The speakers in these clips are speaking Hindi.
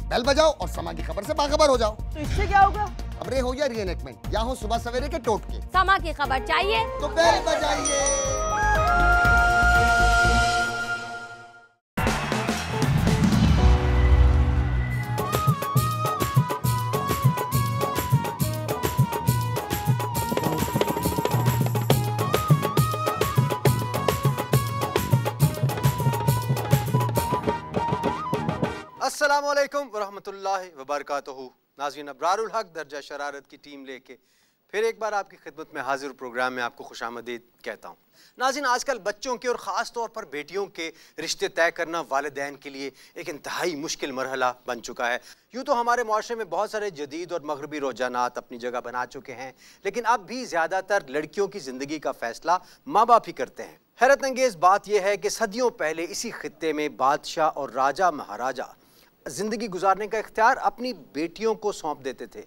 बेल बजाओ और समा की खबर से बाखबर हो जाओ। तो इससे क्या होगा? खबरें हो या रीएनैक्टमेंट, या हो सुबह सवेरे के टोटके, समा की खबर चाहिए तो बेल बजाइए। अस्सलामुअलैकुम वरहमतुल्लाहि वबरकातुहू। नाज़रीन, अबरारुल हक दर्जा शरारत की टीम लेके फिर एक बार आपकी खिदमत में हाजिर प्रोग्राम में आपको खुशामदीद कहता हूँ। नाज़रीन, आजकल बच्चों के और ख़ास तौर पर बेटियों के रिश्ते तय करना वालिदैन के लिए एक इंतहाई मुश्किल मरहला बन चुका है। यूँ तो हमारे माशरे में बहुत सारे जदीद और मगरबी रुझानात अपनी जगह बना चुके हैं, लेकिन अब भी ज़्यादातर लड़कियों की ज़िंदगी का फ़ैसला माँ बाप ही करते हैं। हैरत अंगेज़ बात यह है कि सदियों पहले इसी खित्ते में बादशाह और राजा महाराजा जिंदगी गुजारने का इख्तियार अपनी बेटियों को सौंप देते थे।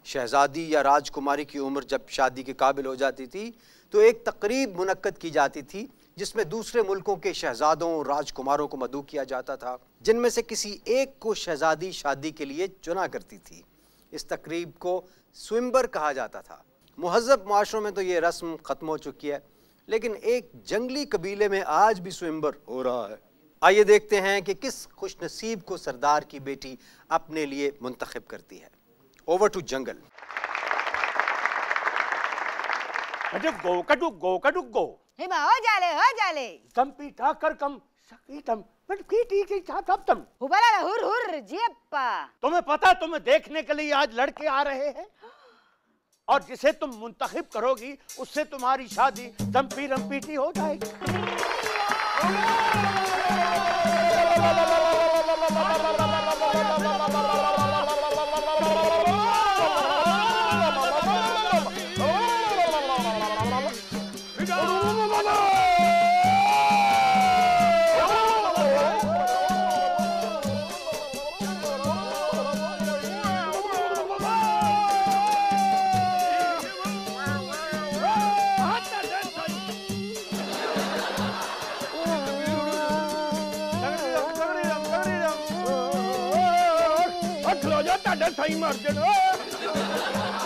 शहजादी या राजकुमारी की उम्र जब शादी के काबिल हो जाती थी तो एक तकरीब मुनक्कद की जाती थी जिसमें दूसरे मुल्कों के शहजादों और राजकुमारों को मदऊ किया जाता था, जिनमें से किसी एक को शहजादी शादी के लिए चुना करती थी। इस तकरीब को स्वयंवर कहा जाता था। मुहज़्ज़ब माशरों में तो ये रस्म ख़त्म हो चुकी है, लेकिन एक जंगली कबीले में आज भी स्वयंवर हो रहा है। आइए देखते हैं कि किस खुशनसीब को सरदार की बेटी अपने लिए मुंतखब करती है। ओवर टू जंगल। गो कटु गो हिमा हो जाले तम पीठा कर कम सकीतम बट की तम हुबला हुर हुर जियप्पा। तुम्हें पता, तुम्हें देखने के लिए आज लड़के आ रहे हैं और जिसे तुम मुंतखब करोगी उससे तुम्हारी शादी दम्पी रम्पीटी हो जाएगी।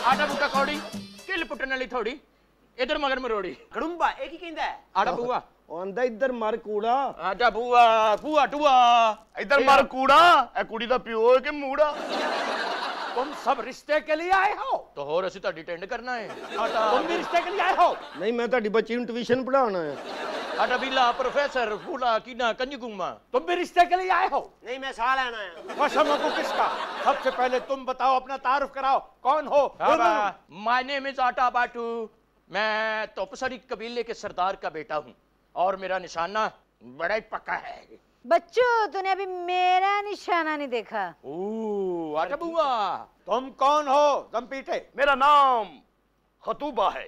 आटा बूटा कौड़ी किल पुट्टन वाली थोड़ी इधर मगर मरोड़ी कड़ुंबा एक ही कहंदा है। आटा बुआ आंदा इधर मर कूड़ा आटा बुआ बुआ टुआ इधर मर कूड़ा ए कुड़ी दा प्यो है कि मूड़ा। तुम सब रिश्ते के लिए आए हो तो होर असी ताडी टेंड करना है। आटा तुम भी रिश्ते के लिए आए हो? नहीं, मैं ताडी बच्ची ਨੂੰ ट्यूशन पढ़ाना है। आटा बिल्ला प्रोफेसर फूला कीना कंजकुमा। तुम भी रिश्ते के लिए आए हो? नहीं, मैं साल आना है। कसम को किसका? सबसे पहले तुम बताओ, अपना तारुफ कराओ, कौन हो? माय नेम इज आटा बाटू। मैं तोपसरी कबीले के सरदार का बेटा हूँ और मेरा निशाना बड़ा ही पक्का है। बच्चों, तूने अभी मेरा निशाना नहीं देखा। ओह आटा बुआ, तुम कौन हो? दम पीटे। मेरा नाम खतूबा है।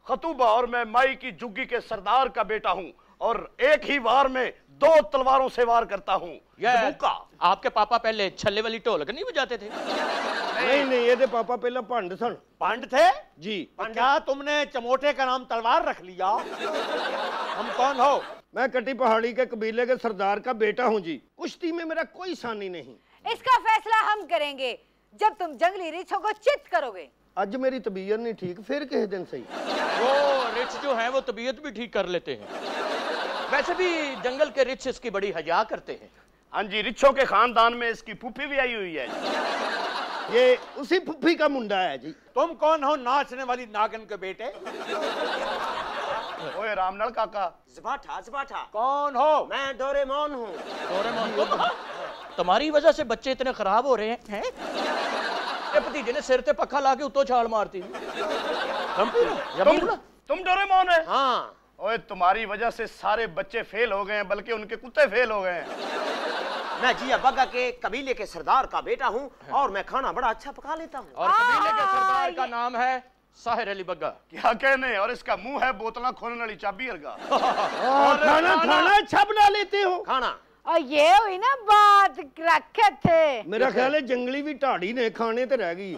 खतूबा और मैं माई की जुग्गी के सरदार का बेटा हूँ और एक ही वार में 2 तलवारों से वार करता हूँ। आपके पापा पहले छल्ले वाली ढोलक नहीं बजाते थे? नहीं, ये दे पापा पहले पंड सन। पंड थे जी। क्या तुमने चमोटे का नाम तलवार रख लिया? हम कौन हो? मैं कटी पहाड़ी के कबीले के सरदार का बेटा हूँ जी। कुश्ती में मेरा कोई सानी नहीं। इसका फैसला हम करेंगे जब तुम जंगली रीछों को चित करोगे। आज मेरी तबीयत नहीं ठीक, फिर किसी दिन सही। वो रिच जो हैं वो तबीयत भी ठीक कर लेते हैं। वैसे भी जंगल के रिच इसकी बड़ी हया करते हैं। हाँ जी, रिचों के खानदान में इसकी फूफी भी आई हुई है। ये उसी फूफी का मुंडा है जी। तुम कौन हो? नाचने वाली नागन के बेटे। ओए रामनल काका। ज़बाठा। कौन हो? मैं डोरेमोन हूँ। डोरेमोन? तुम्हारी वजह से बच्चे इतने खराब हो रहे हैं? भतीजे ने सिर पे पक्का ला के उतो छाल मारती। तुम डोरेमोन है? हाँ। ओए, तुम्हारी वजह से सारे बच्चे फेल हो गए हैं, बल्कि उनके कुत्ते फेल हो गए हैं। मैं जिया बग्गा के कबीले के सरदार का बेटा हूँ और मैं खाना बड़ा अच्छा पका लेता हूँ। और कबीले के सरदार का नाम है साहिर अली बग्गा। क्या कहने, और इसका मुंह है बोतला खोलने वाली चाबी अर्गा। खाना अच्छा बना लेते हो? खाना और ये हुई ना बात, रखे थे। मेरा ख्याल है जंगली भी ढाड़ी ने खाने तो रह गई।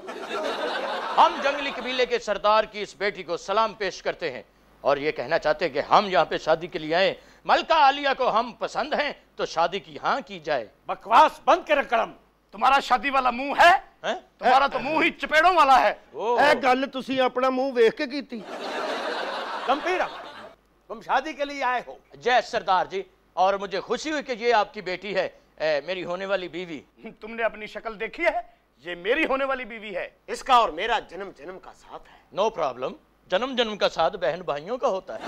हम जंगली कबीले के सरदार की इस बेटी को सलाम पेश करते हैं और ये कहना चाहते हैं कि हम यहाँ पे शादी के लिए आए। मलका आलिया को हम पसंद हैं तो शादी की हाँ की जाए। बकवास बंद कर करम। तुम्हारा शादी वाला मुंह है? तुम्हारा तो मुंह ही चपेड़ों वाला है। ए गल तुसी अपना मुंह वेख के कीती? गंभीर, तुम शादी के लिए आए हो? जय सरदार जी, और मुझे खुशी हुई कि ये आपकी बेटी है, मेरी होने वाली बीवी। तुमने अपनी शक्ल देखी है? ये मेरी होने वाली बीवी है। इसका और मेरा जन्म जन्म का साथ है। नो प्रॉब्लम, जन्म जन्म का साथ बहन भाइयों का होता है।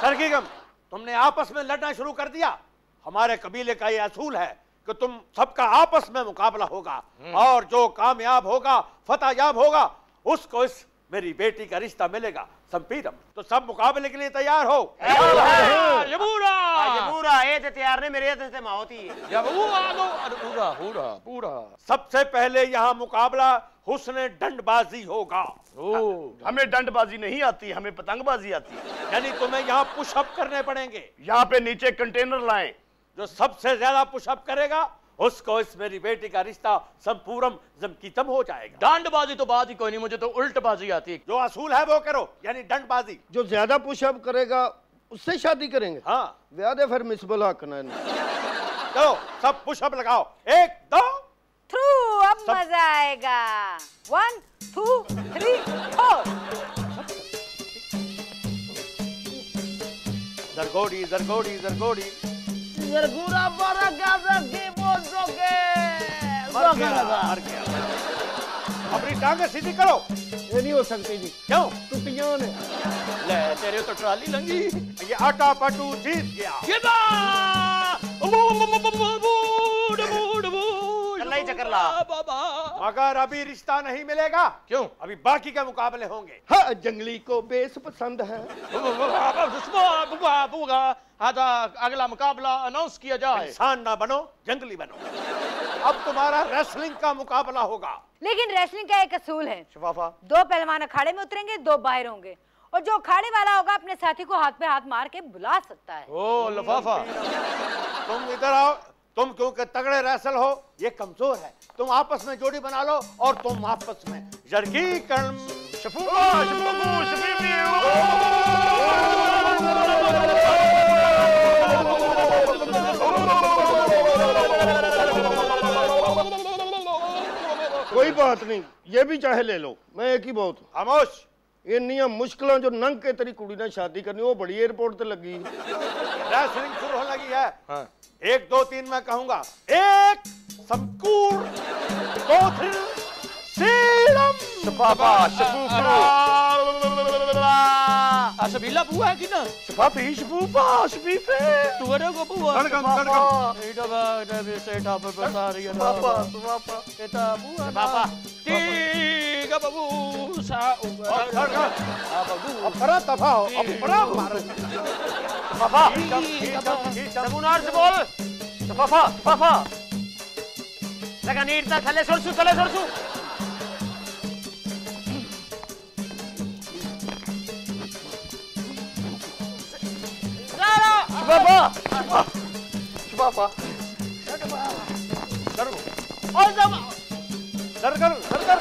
सरकीगम, तुमने आपस में लड़ना शुरू कर दिया। हमारे कबीले का ये असूल है कि तुम सबका आपस में मुकाबला होगा और जो कामयाब होगा, फतेहयाब होगा, उसको इस मेरी बेटी का रिश्ता मिलेगा। संपीरम, तो सब मुकाबले के लिए तैयार हो? पूरा ये तैयार नहीं, मेरे से माओती है। सबसे पहले यहाँ मुकाबला हुस्न डंडबाजी होगा। हमें डंडबाजी नहीं आती, हमें पतंगबाजी आती है। यानी तुम्हें यहाँ पुशअप करने पड़ेंगे। यहाँ पे नीचे कंटेनर लाएं। जो सबसे ज्यादा पुशअप करेगा उसको इस मेरी बेटी का रिश्ता संपूर्ण जमकीतम हो जाएगा। डंडबाजी तो बात ही कोई नहीं, मुझे तो उल्टबाजी आती है। जो असूल है वो करो, यानी डंडबाजी। जो ज्यादा पुशअप करेगा उससे शादी करेंगे। हाँ, ब्याह दे फिर मिसबल हक ना। चलो सब पुशअप लगाओ, 1 2 थ्रू। अब मजा आएगा। 1 2 3 4। जरगोड़ी जरगोड़ी जरगोड़ी जरगुरा बरा गाजा के बोझोगे। मर गया। अपनी टांगें सीधी करो। ये नहीं हो सकती जी। क्यों? टूटियां ने। ले तेरे तो ट्राली लंगी। ये आटा पाटू जीत गया। ये चक्कर ला। मगर अभी रिश्ता नहीं मिलेगा। क्यों? अभी बाकी के मुकाबले होंगे। हाँ, जंगली को बेस पसंद है। अगला मुकाबला अनाउंस किया जाए। इंसान ना बनो, जंगली बनो। अब तुम्हारा रेसलिंग का मुकाबला होगा। लेकिन रेसलिंग का एक असूल है, शफाफा। 2 पहलवान अखाड़े में उतरेंगे, 2 बाहर होंगे, और जो अखाड़े वाला होगा अपने साथी को हाथ पे हाथ मार के बुला सकता है। ओ लफाफा, तुम इधर आओ। तुम क्योंकि तगड़े रेसल हो, ये कमजोर है। तुम आपस में जोड़ी बना लो और तुम आपस में जरगी कर्म कोई बात नहीं, ये भी चाहे ले लो, मैं एक ही बहुत। खामोश। इन्नियां मुश्किलों जो नंग के तेरी कुड़ी ने शादी करनी, वो बड़ी एयरपोर्ट ते लगी। रेसलिंग शुरू होने लगी है। हाँ। 1 2 3 मैं कहूंगा। 1 समकूर, 2 3 सीलम। शफाफा असबीला बुआ की ना। शफाफी शफूफा शफीफे। तू अरे को बुआ। धड़कम धड़कम। इधर बाहर से टाप पर बता रही है। शफाफा एता बुआ। शफाफा। ठीक है बाबू सा। अब बड़ा तफा हो, अब बड़ा मारो। शफाफा। समुनार से बोल। शफाफा शफाफा। लगा नीट था, थले सोरसू थले सोरसू। शफाफा शफाफा। और जब सरकर सरकर।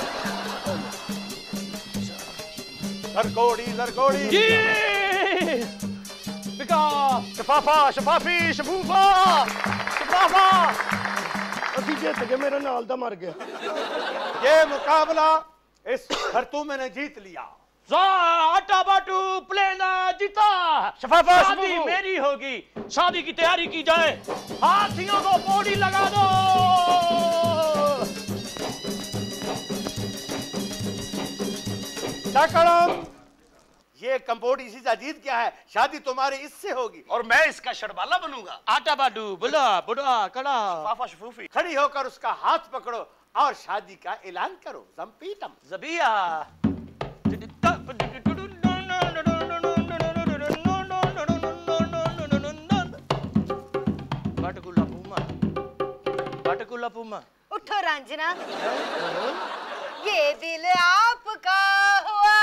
सरकोड़ी सरकोड़ी। शफाफा शफाफी शफूफा शफाफा। अभी जीत गए, मेरा नाल दा मर गया। ये मुकाबला इस खरतूम ने जीत लिया। आटा बाटू प्लेन जीता। शफाफा शादी मेरी होगी, शादी की तैयारी की जाए। हाथियों को पौड़ी लगा दो। ये कंपोडी सीधा जीत गया है। शादी तुम्हारी इससे होगी और मैं इसका शरबाला बनूंगा। आटा बाटू बुला बुढ़ा कड़ा। शफाफा शफूफी। खड़ी होकर उसका हाथ पकड़ो और शादी का ऐलान करो। जम्पीटम जबिया। बाटकुला पुमा। उठो रंजना, ये दिल आपका हुआ,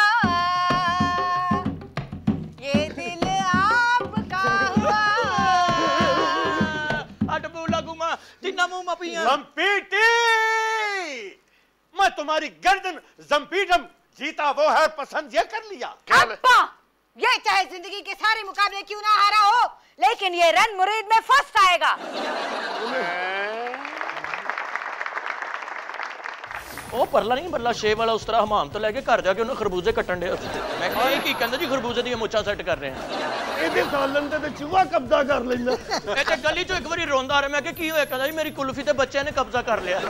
ये दिल आपका हुआ। अटबुला गुमा तिन्ना मुमा पिया। जम्पीटी, मैं तुम्हारी गर्दन जम्पीटम जीता वो है, पसंद ये कर लिया। अप्पा, ये चाहे जिंदगी के सारे मुकाबले क्यों ना हारा हो, लेकिन ये रन मुरीद में फर्स्ट आएगा। ਉਹ ਪਰਲਾ ਨਹੀਂ ਪਰਲਾ ਸ਼ੇਪ ਵਾਲਾ ਉਸ ਤਰ੍ਹਾਂ ਹਮਾਮ ਤੋਂ ਲੈ ਕੇ ਘਰ ਜਾ ਕੇ ਉਹਨੂੰ ਖਰਬੂਜ਼ੇ ਕੱਟਣ ਦੇ ਮੈਂ ਕਿਹਾ ਇਹ ਕੀ ਕਹਿੰਦਾ ਜੀ ਖਰਬੂਜ਼ੇ ਦੀਆਂ ਮੁੱਛਾਂ ਸੈੱਟ ਕਰ ਰਹੇ ਆ ਇਹਦੇ ਸਾਲਨ ਤੇ ਚੂਹਾ ਕਬਜ਼ਾ ਕਰ ਲੈਂਦਾ ਇਹ ਤੇ ਗਲੀ ਚੋਂ ਇੱਕ ਵਾਰੀ ਰੋਂਦਾ ਆ ਰਿਹਾ ਮੈਂ ਕਿਹਾ ਕੀ ਹੋਇਆ ਕਹਿੰਦਾ ਜੀ ਮੇਰੀ ਕੁਲਫੀ ਤੇ ਬੱਚਿਆਂ ਨੇ ਕਬਜ਼ਾ ਕਰ ਲਿਆ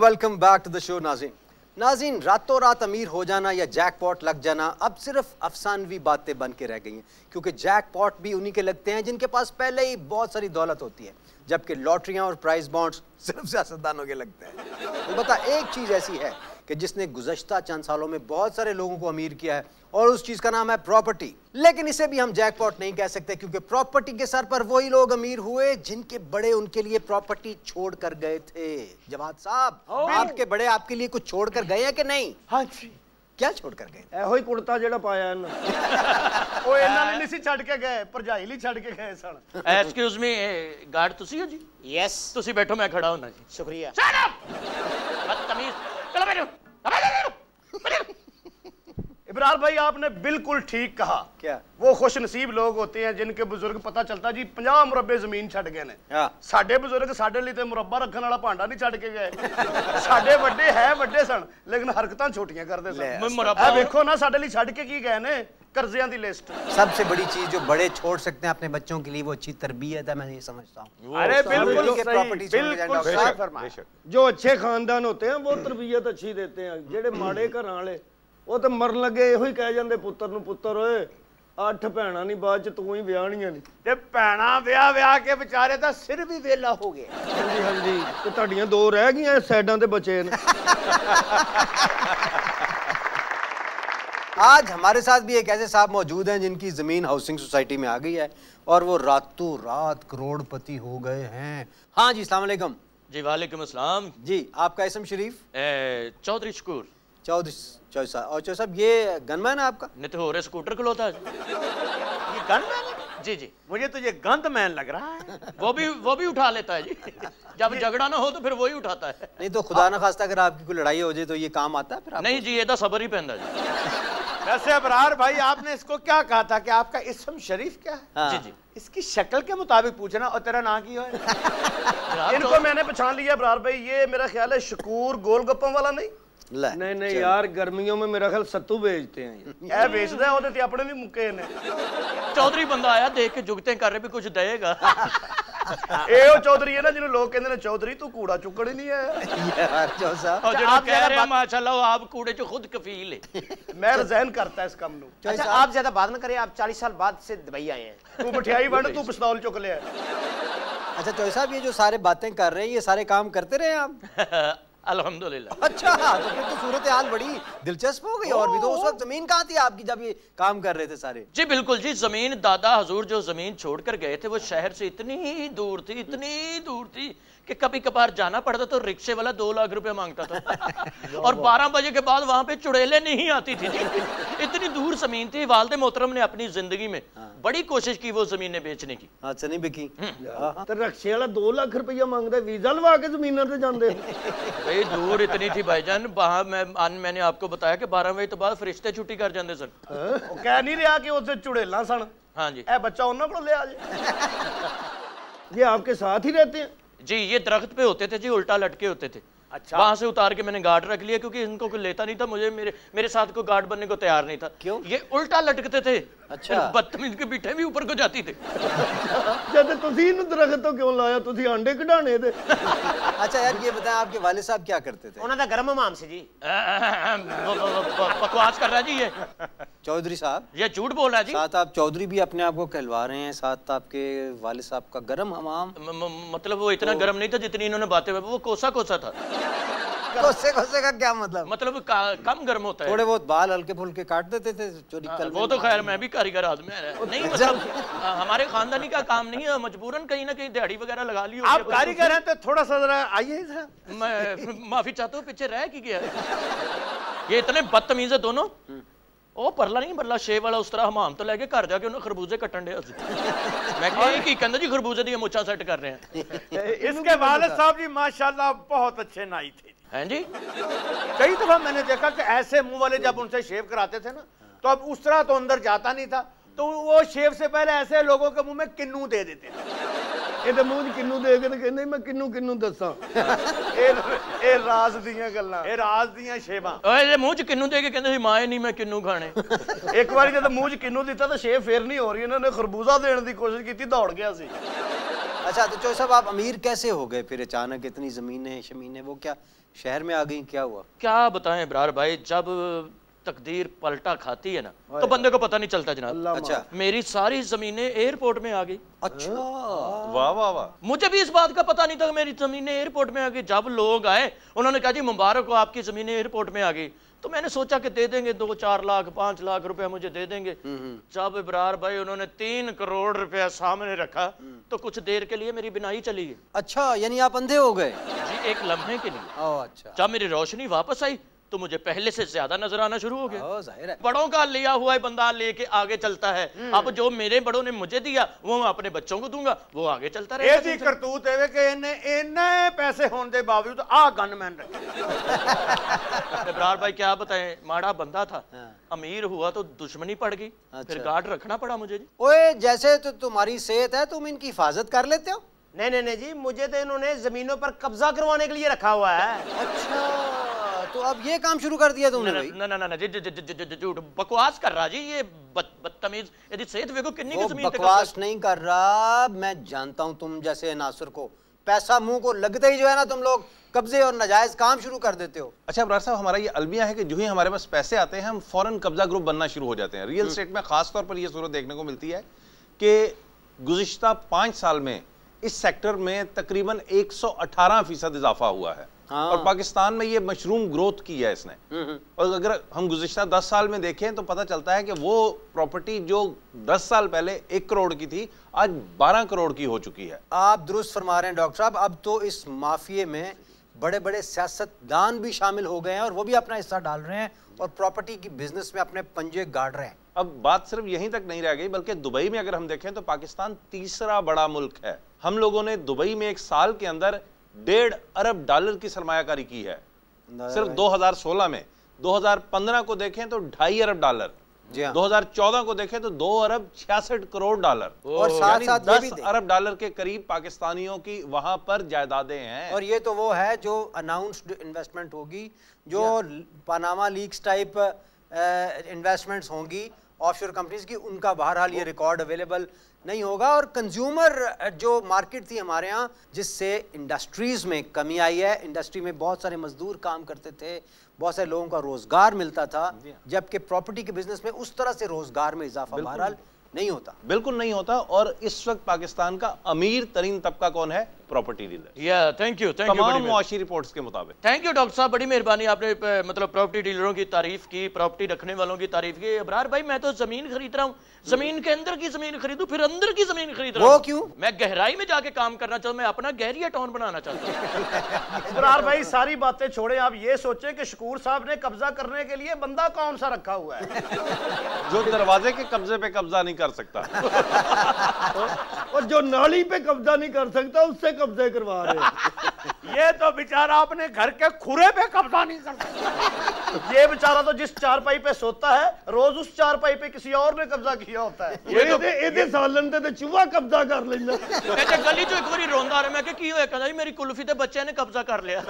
welcome back to the show. नाज़रीन रातों रात अमीर हो जाना या जैकपॉट लग जाना अब सिर्फ अफसानवी बातें बन के रह गई हैं, क्योंकि जैकपॉट भी उन्हीं के लगते हैं जिनके पास पहले ही बहुत सारी दौलत होती है, जबकि लॉटरियां और प्राइज बॉन्ड्स सिर्फ सियासतदानों के लगते हैं। तो बता, एक चीज ऐसी है कि जिसने गुज़श्ता चंद सालों में बहुत सारे लोगों को अमीर किया है और उस चीज का नाम है प्रॉपर्टी। लेकिन इसे भी हम जैकपॉट नहीं कह सकते, क्योंकि प्रॉपर्टी के सर पर वही लोग अमीर हुए जिनके बड़े उनके लिए प्रॉपर्टी छोड़ कर गए थे। जवाद साहब, आपके बड़े आपके लिए कुछ छोड़ कर गए हैं कि नहीं? हाँ जी। क्या छोड़ कर गए? ਇਹੋ ਹੀ ਕੁੜਤਾ ਜਿਹੜਾ ਪਾਇਆ ਇਹਨਾਂ ਉਹ ਇਹਨਾਂ ਨੇ ਨਹੀਂ ਸੀ ਛੱਡ ਕੇ ਗਏ, ਭਰਜਾਈ ਲਈ ਛੱਡ ਕੇ ਗਏ ਸਨ। ਐਕਸਕਿਊਜ਼ ਮੀ, ਗਾਰਡ ਤੁਸੀਂ ਹੋ ਜੀ? यस ਤੁਸੀਂ ਬੈਠੋ, ਮੈਂ ਖੜਾ ਹੁੰਨਾ ਜੀ। शुक्रिया। शट अप बदतमीज, चलो बैठो। इब्रार भाई आपने बिल्कुल ठीक कहा। क्या? वो खुश नसीब लोग होते हैं जिनके बुजुर्ग पता चलता जी 50 मुरब्बे जमीन छड़ गए ने। साडे बुजुर्ग साडे लिए ते मुरब्बा रखने वाला भांडा नहीं छड़ के गए। साडे वड्डे है वड्डे सन लेकिन हरकतां छोटियां करदे सन। मुरब्बा देखो ना साडे लिए छड़ के की गए ने, कर्जियां दी लिस्ट। सबसे बड़ी चीज जो बड़े छोड़ सकते हैं अपने बच्चों के लिए वो अच्छी तरबियत है, मैं ये समझता हूँ। अरे बिल्कुल प्रॉपर्टी सही। जो अच्छे खानदान होते हैं वो तरबियत अच्छी देते हैं, जेड़े माड़े घरां वाले वो तो मरन लगे ਇਹੋ ਹੀ ਕਹਿ ਜਾਂਦੇ ਪੁੱਤਰ ਨੂੰ, ਪੁੱਤਰ ਓਏ 8 ਭੈਣਾਂ ਨਹੀਂ ਬਾਅਦ ਚ ਤੂੰ ਹੀ ਵਿਆਹਣੀਆਂ ਨਹੀਂ। ਤੇ ਭੈਣਾਂ ਵਿਆਹ ਕੇ ਵਿਚਾਰੇ ਦਾ ਸਿਰ ਵੀ ਵੇਲਾ ਹੋ ਗਿਆ। ਹਾਂਜੀ ਹਾਂਜੀ, ਤੇ ਤੁਹਾਡੀਆਂ 2 ਰਹਿ ਗਈਆਂ ਸਾਈਡਾਂ ਤੇ ਬਚੇ ਨੇ। आज हमारे साथ भी एक ऐसे साहब मौजूद हैं जिनकी जमीन हाउसिंग सोसाइटी में आ गई है और वो रातों रात करोड़पति हो गए हैं। हाँ जी, अस्सलाम वालेकुम। जी वालेकुम अस्सलाम। जी, आपका इसम शरीफ? चौधरी शकूर। चौधरी साहब। और चौधरी साहब, ये गनमैन है आपका? नहीं तो हो रहे स्कूटर खलोता है। ये गनमैन है? जी जी, मुझे तो ये गंदमैन लग रहा है। वो भी उठा लेता है जी। जब झगड़ा ना हो तो फिर वही उठाता है। नहीं तो खुदा ना खास्ता अगर आपकी कोई लड़ाई हो जाए तो ये काम आता है फिर आपको? नहीं जी, ये तो सबर ही पहनता जी। वैसे अबरार भाई आपने इसको क्या कहा था कि आपका इसम शरीफ क्या है? हाँ। जी जी, इसकी शक्ल के मुताबिक पूछना। और तेरा नाम की है? इनको मैंने पहचान लिया इब्रार भाई, ये मेरा ख्याल है शकूर गोलगप्पों वाला नहीं। नहीं नहीं यार, गर्मियों में मेरा ख्याल सत्तू बेचते हैं। ਇਹ ਵੇਚਦਾ ਉਹਦੇ ਤੇ ਆਪਣੇ ਵੀ ਮੁੱਕੇ ਨੇ। चौधरी बंदा आया देख के जुगते कर रहे भी कुछ देगा। ਇਹ ਉਹ ਚੌਧਰੀ ਹੈ ਨਾ ਜਿਹਨੂੰ ਲੋਕ ਕਹਿੰਦੇ ਨੇ ਚੌਧਰੀ ਤੂੰ ਕੂੜਾ ਚੁੱਕਣ ਹੀ ਨਹੀਂ ਆਇਆ। यार चौधरी साहब, और जो कह रहे हैं माशाल्लाह आप कूड़े च खुद कफील है। मैं रिजाइन करता इस काम ਨੂੰ। अच्छा आप ज्यादा बात ना करें, आप 40 साल बाद से दुबई आए हैं। ਤੂੰ ਮਠਿਆਈ ਵੰਡ, ਤੂੰ ਪਿਸਤੌਲ ਚੁੱਕ ਲਿਆ। अच्छा चौधरी साहब, ये जो सारे बातें कर रहे हैं ये सारे काम करते रहे आप? अल्हम्दुलिल्लाह। अच्छा, तो फिर तो सूरत हाल बड़ी दिलचस्प हो गई। और भी तो उस वक्त जमीन कहाँ थी आपकी जब ये काम कर रहे थे सारे? जी बिल्कुल जी, जमीन दादा हजूर जो जमीन छोड़कर गए थे वो शहर से इतनी दूर थी कि कभी कभार जाना पड़ता तो रिक्शे वाला 2 लाख रुपए मांगता था। और 12 बजे के बाद वहां पे चुड़ैलें नहीं आती थी। इतनी दूर जमीन थी। वालिद मोहतरम ने अपनी जिंदगी में बड़ी कोशिश की वो जमीनें बेचने की। अच्छा, नहीं बिकी? ਤੇ ਰਕਸ਼ੇ ਵਾਲਾ 2 ਲੱਖ ਰੁਪਇਆ ਮੰਗਦਾ, ਵੀਜ਼ਾ ਲਵਾ ਕੇ ਜ਼ਮੀਨਾਂ ਤੇ ਜਾਂਦੇ। भाई दूर इतनी थी भाईजान, वहां मैंने आपको बताया कि 12 बजे तो बाद फरिश्ते छुट्टी कर जाते सन। ਉਹ ਕਹਿ ਨਹੀਂ ਰਿਹਾ ਕਿ ਉੱਥੇ ਚੁੜੇਲਾਂ ਸਨ। हाँ जी, ਇਹ ਬੱਚਾ ਉਹਨਾਂ ਕੋਲ ਲਿਆ ਜੇ। ये आपके साथ ही रहते हैं? जी ये दरख्त पे होते थे जी, उल्टा लटके होते थे। अच्छा। वहां से उतार के मैंने गार्ड रख लिया क्योंकि इनको कोई लेता नहीं था। मुझे मेरे साथ कोई गार्ड बनने को तैयार नहीं था। क्यों? ये उल्टा लटकते थे। अच्छा। बदतमीज के बिठे भी ऊपर को जाती थे। जब तुसी इन्हू दरख्त तो क्यों लाया, तुसी अंडे कढाने दे। अच्छा यार, ये बताएं आपके वालिद साहब क्या करते थे? उन्होंने गर्म हमाम से जी। बकवास कर रहा है जी ये। चौधरी साहब, ये झूठ बोल रहा है जी। साथ आप चौधरी भी अपने आप को कहलवा रहे हैं, साथ आपके वालिद साहब का गरम हमाम। मतलब वो इतना गर्म नहीं था जितनी इन्होंने बातें, वो कोसा था। कोसे का क्या मतलब? मतलब कम गर्म होता है। थोड़े बहुत बाल हल्के फुल्के काट देते थे जो निकल। वो तो खैर मैं भी कारीगर आदमी नहीं, मतलब हमारे खानदानी का काम नहीं है, मजबूरन कहीं ना कहीं दिहाड़ी वगैरह लगा ली। आप कारीगर हैं तो थोड़ा सा जरा आइए। मैं माफी चाहता हूँ, पीछे रह की गया। ये इतने बदतमीज है दोनों। ਉਹ ਪਰਲਾ ਨਹੀਂ ਪਰਲਾ ਸ਼ੇਵ ਵਾਲਾ ਉਸ ਤਰ੍ਹਾਂ ਹਮਾਮ ਤੋਂ ਲੈ ਕੇ ਘਰ ਜਾ ਕੇ ਉਹਨੇ ਖਰਬੂਜੇ ਕੱਟਣ ਡਿਆ ਸੀ ਮੈਂ ਕਿਹਾ ਇਹ ਕੀ ਕਹਿੰਦਾ ਜੀ ਖਰਬੂਜੇ ਦੀਆਂ ਮੁੱਛਾਂ ਸੈੱਟ ਕਰ ਰਹੇ हैं इसके वालिद साहब जी माशाल्लाह बहुत अच्छे नाई थे हैं जी कई दफा मैंने देखा कि ऐसे मुंह वाले जब उनसे शेव कराते थे ना तो अब उस तरह तो अंदर जाता नहीं था तो वो शेव से पहले ऐसे लोगों के मुंह में किन्नू दे देते थे ਇਹਦੇ ਮੂੰਹ 'ਚ ਕਿੰਨੂ ਦੇ ਕੇ ਤੇ ਕਹਿੰਦੇ ਮੈਂ ਕਿੰਨੂ ਦੱਸਾਂ ਇਹ ਰਾਜ਼ ਦੀਆਂ ਗੱਲਾਂ ਇਹ ਰਾਜ਼ ਦੀਆਂ ਸ਼ੇਵਾਂ ਓਏ ਇਹਦੇ ਮੂੰਹ 'ਚ ਕਿੰਨੂ ਦੇ ਕੇ ਕਹਿੰਦੇ ਸੀ ਮਾਂ ਨਹੀਂ ਮੈਂ ਕਿੰਨੂ ਖਾਣੇ ਇੱਕ ਵਾਰੀ ਜਦੋਂ ਮੂੰਹ 'ਚ ਕਿੰਨੂ ਦਿੱਤਾ ਤਾਂ ਸ਼ੇਵ ਫੇਰ ਨਹੀਂ ਹੋ ਰਹੀ ਇਹਨਾਂ ਨੇ ਖਰਬੂਜ਼ਾ ਦੇਣ ਦੀ ਕੋਸ਼ਿਸ਼ ਕੀਤੀ ਦੌੜ ਗਿਆ ਸੀ अच्छा तो चौधरी साहब आप अमीर कैसे हो गए फिर अचानक इतनी ज़मीनें शमीनें वो क्या शहर में आ गई क्या हुआ क्या बताएं इब्रार भाई जब तकदीर पलटा खाती है ना तो बंदे को पता नहीं चलता जनाब अच्छा मेरी सारी जमीनें एयरपोर्ट में आ गई अच्छा वाह वाह वाह मुझे भी इस बात का पता नहीं था कि मेरी जमीनें एयरपोर्ट में आ गई जब लोग आए उन्होंने कहा जी मुबारक हो आपकी जमीनें एयरपोर्ट में आ गई तो मैंने सोचा कि दे देंगे 2-4 लाख 5 लाख रुपया मुझे दे देंगे जब इब्रार भाई उन्होंने 3 करोड़ रुपया सामने रखा तो कुछ देर के लिए मेरी बिनाई चली गई अच्छा यानी आप अंधे हो गए जी एक लम्हे के लिए ओह अच्छा जब मेरी रोशनी वापस आई तो मुझे पहले से ज्यादा नजर आना शुरू हो गया जाहिर है बड़ों का लिया हुआ बंदा लेके आगे चलता है अब जो मेरे बड़ों ने मुझे दिया वो मैं अपने बच्चों को दूंगा वो आगे चलता रहेगा ਇਹਦੀ ਕਰਤੂਤ ਇਹ ਵੇ ਕਿ ਇਹਨੇ ਇੰਨੇ ਪੈਸੇ ਹੋਣ ਦੇ ਬਾਵਜੂਦ ਆ ਗਨਮੈਨ ਰੱਖੇ इब्रार भाई क्या बताएं माड़ा बंदा था अमीर हुआ तो दुश्मनी पड़ गई फिर गार्ड रखना पड़ा मुझे जी ओए जैसे तो तुम्हारी सेहत है तुम इनकी हिफाजत कर लेते हो नहीं जी मुझे तो इन्होंने जमीनों पर कब्जा करवाने के लिए रखा हुआ है अच्छा तो अब ये काम शुरू कर दिया तुमने भाई ना जी झूठ बकवास कर रहा जी ये बदतमीज यदि सेहत देखो कितनी की जमीन बकवास नहीं कर रहा मैं जानता हूं तुम जैसे नासिर को पैसा मुंह को लगते ही जो है ना तुम लोग कब्जे और नाजायज काम शुरू कर देते हो अच्छा इब्रार साहब हमारा ये अलमिया है कि जो ही हमारे पास पैसे आते हैं हम फौरन कब्जा ग्रुप बनना शुरू हो जाते हैं रियल एस्टेट में खास तौर पर यह सूरत देखने को मिलती है कि गुज़िश्ता 5 साल में इस सेक्टर में तकरीबन 118% इजाफा हुआ है और पाकिस्तान में ये मशरूम ग्रोथ की है इसने और अगर हम गुज़िश्ता 10 साल में देखें तो पता चलता है कि वो प्रॉपर्टी जो 10 साल पहले 1 करोड़ की थी आज 12 करोड़ की हो चुकी है आप दुरुस्त फरमा रहे हैं डॉक्टर साहब अब तो इस माफिये में बड़े बड़े सियासतदान भी शामिल हो गए हैं और वो भी अपना हिस्सा डाल रहे हैं और प्रॉपर्टी की बिजनेस में अपने पंजे गाड़ रहे हैं अब बात सिर्फ यहीं तक नहीं रह गई बल्कि दुबई में अगर हम देखें तो पाकिस्तान तीसरा बड़ा मुल्क है हम लोगों ने दुबई में एक साल के अंदर $1.5 अरब की सरमायाकारी की है सिर्फ 2016 में 2015 को देखें तो $2.5 अरब 2014 को देखें तो $2.66 अरब और साथ साथ $10 अरब के करीब पाकिस्तानियों की वहां पर जायदादें हैं और ये तो वो है जो अनाउंस्ड इन्वेस्टमेंट होगी जो पनामा लीक्स टाइप इन्वेस्टमेंट्स होंगी ऑफशोर कंपनीज की उनका बहरहाल ये रिकॉर्ड अवेलेबल नहीं होगा और कंज्यूमर जो मार्केट थी हमारे यहाँ जिससे इंडस्ट्रीज में कमी आई है इंडस्ट्री में बहुत सारे मजदूर काम करते थे बहुत सारे लोगों का रोजगार मिलता था जबकि प्रॉपर्टी के बिजनेस में उस तरह से रोजगार में इजाफा बहरहाल नहीं होता बिल्कुल नहीं होता और इस वक्त पाकिस्तान का अमीर तरीन तबका कौन है प्रॉपर्टी डीलर या थैंक यू तमाम मुआशी रिपोर्ट्स के मुताबिक थैंक यू डॉक्टर साहब बड़ी मेहरबानी आपने मतलब प्रॉपर्टी डीलरों की तारीफ की प्रॉपर्टी रखने वालों की तारीफ की इब्रार भाई मैं तो जमीन खरीद रहा हूँ जमीन के अंदर की जमीन खरीदूं फिर अंदर की जमीन खरीद रहा हूँ वो क्यों मैं गहराई में जाके काम करना चाहता हूँ मैं अपना गहरिया टाउन बनाना चाहता हूँ इब्रार भाई सारी बातें छोड़े आप ये सोचें कि शकूर साहब ने कब्जा करने के लिए बंदा कौन सा रखा हुआ है जो दरवाजे के कब्जे पे कब्जा नहीं कर सकता और जो नाली पे कब्जा नहीं कर सकता उससे कब्जे करवा रहे ये तो बेचारा अपने घर के खुरे पे कब्जा नहीं कर सकता ये बेचारा तो जिस चारपाई पे सोता है रोज उस चारपाई पे किसी और ने कब्जा किया होता है ਇਹਦੇ ਸਾਲਨ ਤੇ ਚੂਹਾ ਕਬਜ਼ਾ ਕਰ ਲੈਂਦਾ कहते गली चो एक बारी रोंदा रहा मैं कि की होया कहंदा जी मेरी कुल्फी ते बच्चे ने कब्जा कर लिया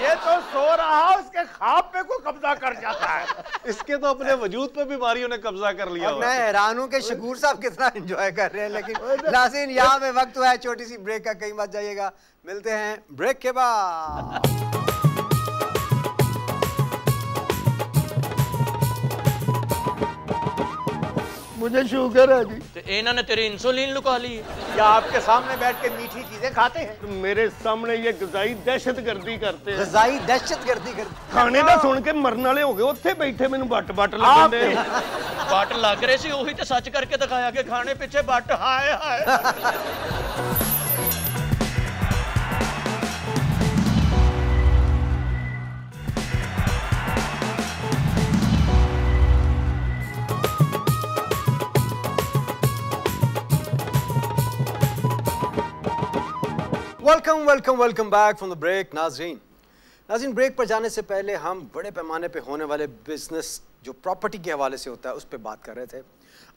ये तो सो रहा उसके ख्वाब पे कोई कब्जा कर जाता है इसके तो अपने वजूद पे बीमारियों ने कब्जा कर लिया और मैं हैरान हूं कि शकूर साहब कितना एंजॉय कर रहे हैं लेकिन नाज़रीन यहाँ पे वक्त हुआ है छोटी सी ब्रेक का कहीं मत जाइएगा मिलते हैं ब्रेक के बाद मुझे शुगर है जी तो इन्होंने तेरी इंसुलिन लुका ली या आपके सामने बैठ के मीठी चीजें खाते हैं मेरे सामने ये गजाई दहशतगर्दी करते हैं गजाई दहशतगर्दी करते खाने का सुन के मरने वाले हो गए उत्थे बैठे मैंने बट लगन दे बट लग रहे सी ओही ते सच करके दिखाया कि खाने पीछे but hi hi welcome back from the break. नाज़रीन, ब्रेक पर जाने से पहले हम बड़े पैमाने पे होने वाले बिजनेस जो प्रॉपर्टी के हवाले से होता है उस पर बात कर रहे थे।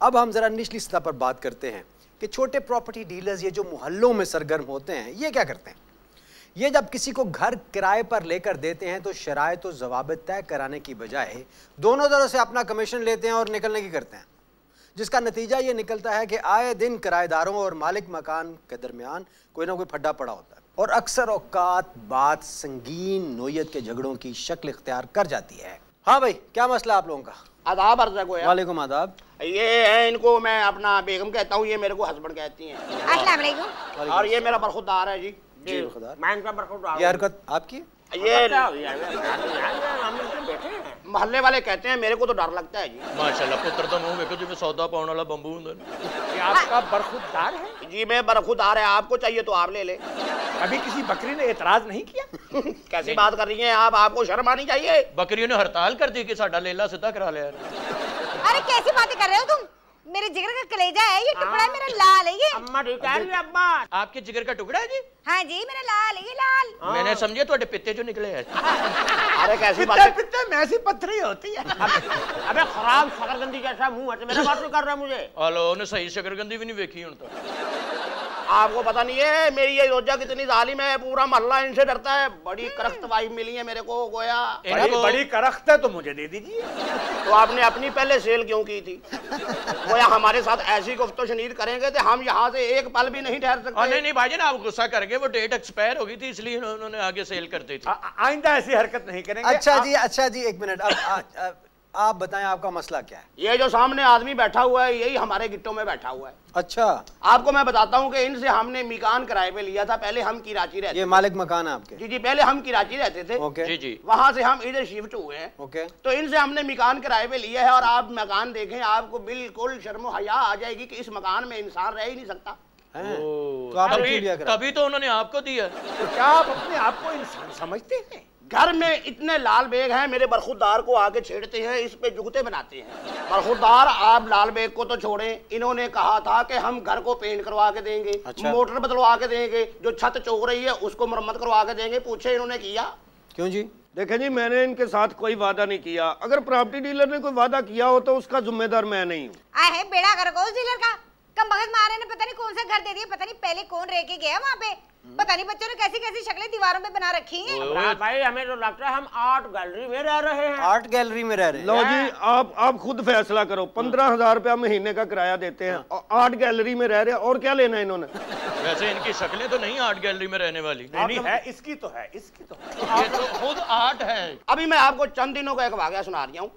अब हम ज़रा निचली सतह पर बात करते हैं कि छोटे प्रॉपर्टी डीलर्स ये जो मोहल्लों में सरगर्म होते हैं ये क्या करते हैं। ये जब किसी को घर किराए पर लेकर देते हैं तो शराइत और ज़वाबित तय कराने की बजाय दोनों तरफ से अपना कमीशन लेते हैं और निकलने की करते हैं, जिसका नतीजा ये निकलता है कि आए दिन किराएदारों और मालिक मकान के दरमियान कोई ना कोई फड्डा पड़ा होता है और अक्सर औकात बात संगीन नोयत के झगड़ों की शक्ल इख्तियार कर जाती है। हाँ भाई, क्या मसला आप लोगों का? आदाब अर्ज़ है। वालेकुम आदाब। ये है, इनको मैं अपना बेगम कहता हूँ, ये मेरे को हस्बैंड कहती हैं। अस्सलाम वालेकुम। और ये मेरा बरखुदार है जी। मैं इनका बरखुदार। ये हरकत आपकी? ये मोहल्ले वाले कहते हैं, मेरे को तो डर लगता है जी। माशाल्लाह, पुत्र तो मुंह देखो जिਵੇਂ सौदा पाउन वाला बंबू ਹੁੰਦਾ। ये आपका बरखुदार है? जी मैं बरखुदार है, आपको चाहिए तो आप ले ले। अभी किसी बकरी ने एतराज नहीं किया? कैसी बात कर रही हैं आप, आपको शर्म आनी चाहिए। बकरियों ने हड़ताल कर दी कि साडा लेला सीधा करा लिया। अरे कैसी बातें कर रहे हो तुम? मेरे जिगर का कलेजा है ये, टुकड़ा है मेरा, लाल है ये। अम्मा ठीक कह रही है अम्मा। आपके जिगर का टुकड़ा है जी? हाँ जी, मेरा लाल है ये, लाल। मैंने समझे थोड़े पित्ते जो निकले हैं। अरे कैसी बात पित्ते में ऐसी पत्थरी होती है। अबे खराब शकरगंदी जैसा मुंह है, मेरा बात कर रहा है मुझे। हेलो, ने सही शकरगंदी भी नहीं देखी हुन तो। आपको पता नहीं है मेरी ये रोजा कितनी जालिम है, पूरा मोहल्ला इनसे डरता है। बड़ी करख्त वाइफ मिली है मेरे को गोया। बड़ी करख्त है तो मुझे दे दीजिए। तो आपने अपनी पहले सेल क्यों की थी? गोया हमारे साथ ऐसी गुफ्तो शनीद करेंगे तो हम यहाँ से एक पल भी नहीं ठहर सकते। नहीं भाईजान, आप गुस्सा कर गए, वो डेट एक्सपायर हो गई थी इसलिए उन्होंने आगे सेल कर दी थी। आइंदा ऐसी हरकत नहीं करेंगे। अच्छा जी एक मिनट, अब आप बताएं आपका मसला क्या है? ये जो सामने आदमी बैठा हुआ है यही हमारे गिट्टों में बैठा हुआ है। अच्छा, आपको मैं बताता हूँ कि इनसे हमने मकान किराए पे लिया था। पहले हम कराची रहते। ये मालिक मकान है आपके? जी जी, पहले हम कराची रहते थे। ओके जी जी। वहां से हम इधर शिफ्ट हुए हैं। ओके। तो इनसे हमने मकान किराए पे लिया है और आप मकान देखें, आपको बिल्कुल शर्म हया आ जाएगी कि इस मकान में इंसान रह ही नहीं सकता। तो आप तभी तो उन्होंने आपको दिया। तो क्या आप अपने आप को इंसान समझते हैं? घर में इतने लाल बेग हैं, मेरे बरखुदार को आगे छेड़ते हैं, इस पे जुगते बनाते हैं। बरखुदार आप लाल बेग को तो छोड़ें, इन्होंने कहा था कि हम घर को पेंट करवा के देंगे। अच्छा। मोटर बदलवा के देंगे, जो छत चौक रही है उसको मरम्मत करवा के देंगे। पूछे इन्होंने किया? क्यों जी? देखें जी, मैंने इनके साथ कोई वादा नहीं किया। अगर प्रॉपर्टी डीलर ने कोई वादा किया हो तो उसका जिम्मेदार मैं नहीं हूँ। आए बेड़ा कर उस डीलर का। कम भगत मारे ने पता नहीं कौन सा घर दे दिया, पता नहीं पहले कौन रह के गया वहाँ पे। पता नहीं बच्चों ने कैसी कैसी शक्लें दीवारों पे बना रखी हैं। भाई हमें तो लगता है हम आर्ट गैलरी में रह रहे हैं। आर्ट गैलरी में रह रहे हैं? लो जी, आप खुद फैसला करो। 15,000 रुपया महीने का किराया देते हैं और आर्ट गैलरी में रह रहे हैं, और क्या लेना है इन्होंने? वैसे इनकी शक्लें तो नहीं आर्ट गैलरी में रहने वाली। नहीं है, इसकी तो है, इसकी तो है। ये तो खुद आर्ट है। अभी मैं आपको चंद दिनों का एक वाकया सुना रही हूँ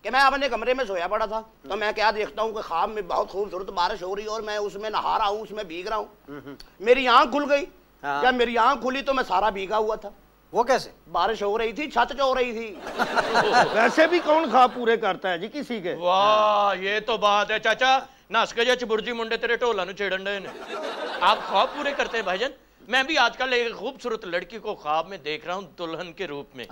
कि मैं अपने कमरे में सोया पड़ा था, तो मैं क्या देखता हूँ कि ख्वाब में बहुत खूबसूरत बारिश हो रही है और मैं उसमें नहा रहा हूँ, उसमें भीग रहा हूँ। मेरी आंख खुल गई। जब मेरी आंख खुली तो मैं सारा भीगा हुआ था। वो कैसे? बारिश हो रही थी, छत चो रही थी। वैसे भी कौन ख्वाब पूरे करता है जी किसी के? वाह, ये तो बात है चाचा। नस के चबुर्जी मुंडे तेरे ढोला नु छेड़न डे ने। आप ख्वाब पूरे करते हैं भाईजान। मैं भी आजकल एक खूबसूरत लड़की को ख्वाब में देख रहा हूँ दुल्हन के रूप में।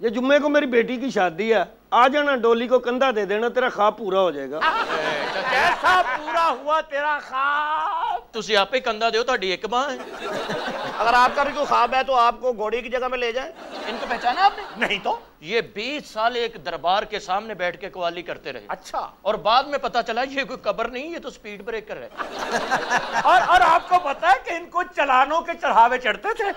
ये जुम्मे को मेरी बेटी की शादी है, आ जाना, डोली को कंधा दे देना, तेरा ख्वाब पूरा हो जाएगा। कैसा पूरा हुआ तेरा ख्वाब? तुसी आपे कंधा दो, ताड़ी एक बांह है। अगर आपका भी कोई ख्वाब है तो आपको घोड़ी की जगह में ले जाए। इनको पहचाना आपने? नहीं तो। ये 20 साल एक दरबार के सामने बैठ के कवाली करते रहे। अच्छा। और बाद में पता चला ये कोई कब्र नहीं, ये तो स्पीड ब्रेकर है। और आपको पता है कि इनको चलानों के चढ़ावे चढ़ते थे।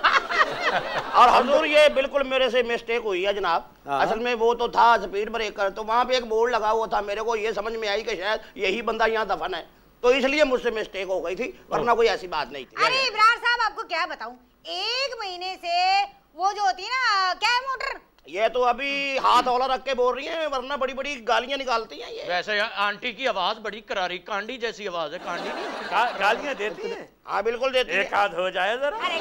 और हुजूर ये बिल्कुल मेरे से मिस्टेक हुई है जनाब। असल में वो तो था स्पीड ब्रेकर, तो वहाँ पे एक बोर्ड लगा हुआ था। मेरे को ये समझ में आई कि शायद यही बंदा यहाँ दफन है, तो इसलिए मुझसे मिस्टेक हो गई थी, वरना कोई ऐसी बात नहीं थी। अरे इब्रार साहब, आपको क्या बताऊं, 1 महीने से वो जो होती है ना, क्या है मोटर, ये तो अभी हाथ हौला रख के बोल रही हैं, वरना बड़ी बड़ी गालियां निकालती हैं ये। वैसे आंटी की आवाज बड़ी करारी, कांडी जैसी आवाज है। कांडी नहीं, गालियां देती हैं? हाँ बिल्कुल देती है। एक आध हो जाए जरा। अरे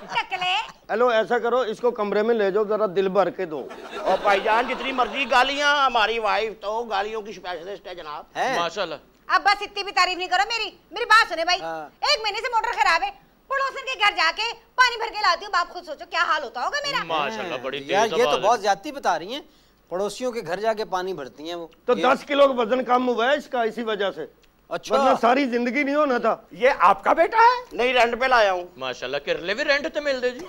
टकले। हेलो, ऐसा करो, इसको कमरे में ले जाओ, जरा दिल भर के दो। और भाईजान जितनी मर्जी गालियां, हमारी वाइफ तो गालियों की स्पेशलिस्ट है जनाब। माशाल्लाह। अब बस इतनी भी तारीफ नहीं करो मेरी बात सुने भाई। 1 महीने से मोटर खराब है, पड़ोसन के घर जाके पानी भर के लाती हूँ। बाप खुद सोचो क्या हाल होता होगा मेरा। माशाल्लाह, बड़ी तेज यार, ये तो आवाज बहुत ज्यादती बता रही हैं। पड़ोसियों के घर जाके पानी भरती हैं वो। तो 10 किलो का वजन कम हुआ है इसका, इसी वजह से। अच्छा, वरना सारी जिंदगी नहीं होना था। ये आपका बेटा है? नहीं, रेंट पे लाया हूँ। माशाल्लाह, किरले भी रेंट पे मिल दे जी।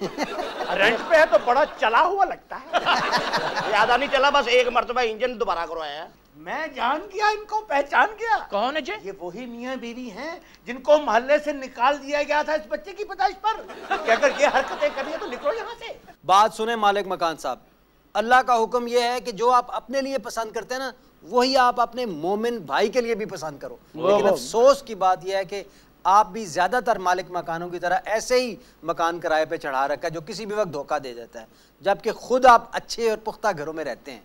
रेंट पे है तो बड़ा चला हुआ लगता है। ज्यादा नहीं चला, बस एक मरतबा इंजन दोबारा करवाया है। मैं जान गया इनको, पहचान गया। कौन है जी? ये वही मियाँ बीवी हैं जिनको मोहल्ले से निकाल दिया गया था इस बच्चे की पैदाइश पर कि अगर ये हरकतें करिए तो निकलो यहाँ से। बात सुने मालिक मकान साहब, अल्लाह का हुक्म यह है कि जो आप अपने लिए पसंद करते हैं ना, वही आप अपने मोमिन भाई के लिए भी पसंद करो। लेकिन अफसोस की बात यह है कि आप भी ज्यादातर मालिक मकानों की तरह ऐसे ही मकान किराए पे चढ़ा रखा है जो किसी भी वक्त धोखा दे जाता है, जबकि खुद आप अच्छे और पुख्ता घरों में रहते हैं